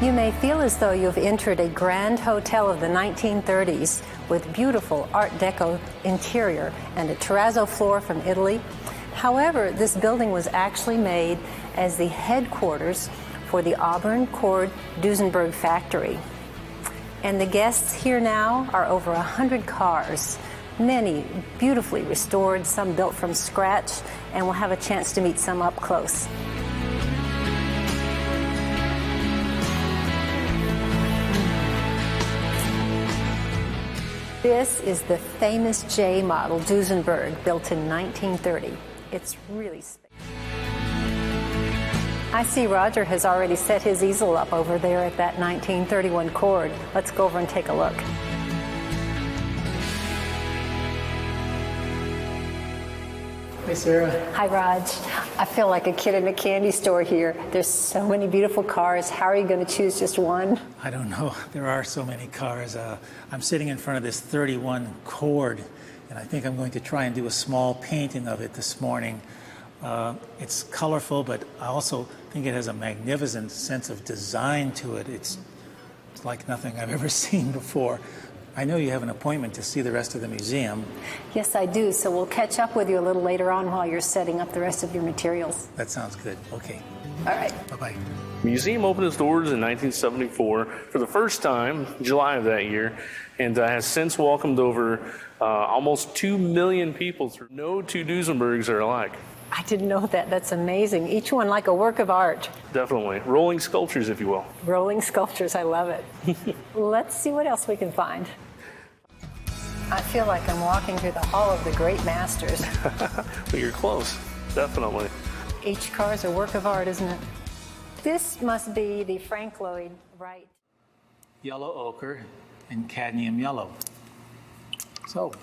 You may feel as though you've entered a grand hotel of the 1930s with beautiful Art Deco interior and a terrazzo floor from Italy. However, this building was actually made as the headquarters for the Auburn Cord Duesenberg factory. And the guests here now are over 100 cars, many beautifully restored, some built from scratch, and we'll have a chance to meet some up close. This is the famous J model Duesenberg, built in 1930. It's really special. I see Roger has already set his easel up over there at that 1931 Cord. Let's go over and take a look. Hi, Sarah. Hi, Raj. I feel like a kid in a candy store here. There's so many beautiful cars. How are you going to choose just one? I don't know. There are so many cars. I'm sitting in front of this 31 Cord, and I think I'm going to try and do a small painting of it this morning. It's colorful, but I also think it has a magnificent sense of design to it. It's like nothing I've ever seen before. I know you have an appointment to see the rest of the museum. Yes, I do. So we'll catch up with you a little later on while you're setting up the rest of your materials. That sounds good. Okay. All right. Bye-bye. The museum opened its doors in 1974 for the first time, July of that year, and has since welcomed over almost 2 million people. No two Duesenbergs are alike. I didn't know that. That's amazing. Each one like a work of art. Definitely. Rolling sculptures, if you will. Rolling sculptures. I love it. Let's see what else we can find. I feel like I'm walking through the Hall of the Great Masters. Well, you're close. Definitely. Each car is a work of art, isn't it? This must be the Frank Lloyd Wright. Yellow ochre and cadmium yellow. So,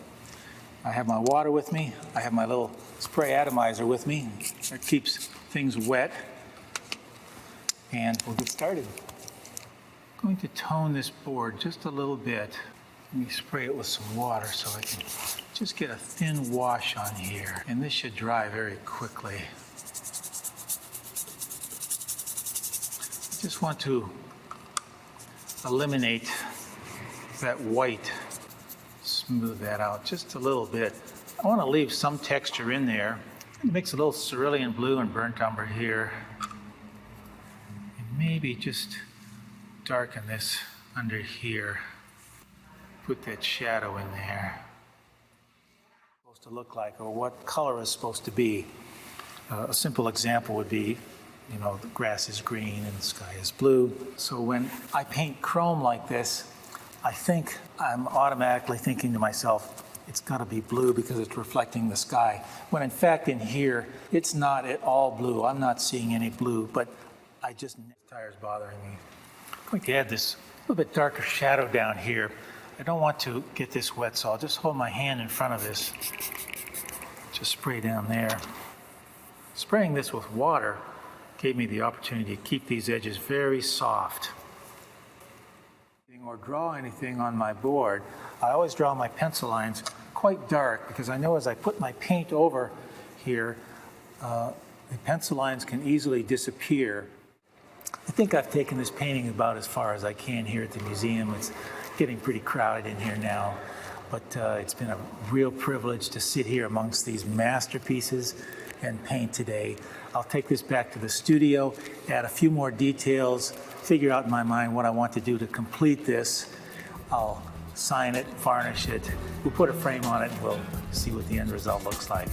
I have my water with me. I have my little spray atomizer with me. It keeps things wet. And we'll get started. I'm going to tone this board just a little bit. Let me spray it with some water so I can just get a thin wash on here. And this should dry very quickly. I just want to eliminate that white. Smooth that out just a little bit. I want to leave some texture in there. Mix a little cerulean blue and burnt umber here. And maybe just darken this under here. Put that shadow in there. Supposed to look like, or what color is supposed to be. A simple example would be, you know, the grass is green and the sky is blue. So when I paint chrome like this, I think I'm automatically thinking to myself, it's got to be blue because it's reflecting the sky. When in fact in here, it's not at all blue. I'm not seeing any blue, but the tire's bothering me. I'm going to add this little bit darker shadow down here. I don't want to get this wet, so I'll just hold my hand in front of this. Just spray down there. Spraying this with water gave me the opportunity to keep these edges very soft. Or draw anything on my board, I always draw my pencil lines quite dark because I know as I put my paint over here, the pencil lines can easily disappear. I think I've taken this painting about as far as I can here at the museum. It's getting pretty crowded in here now, but it's been a real privilege to sit here amongst these masterpieces and paint today. I'll take this back to the studio, add a few more details, figure out in my mind what I want to do to complete this. I'll sign it, varnish it. We'll put a frame on it and we'll see what the end result looks like.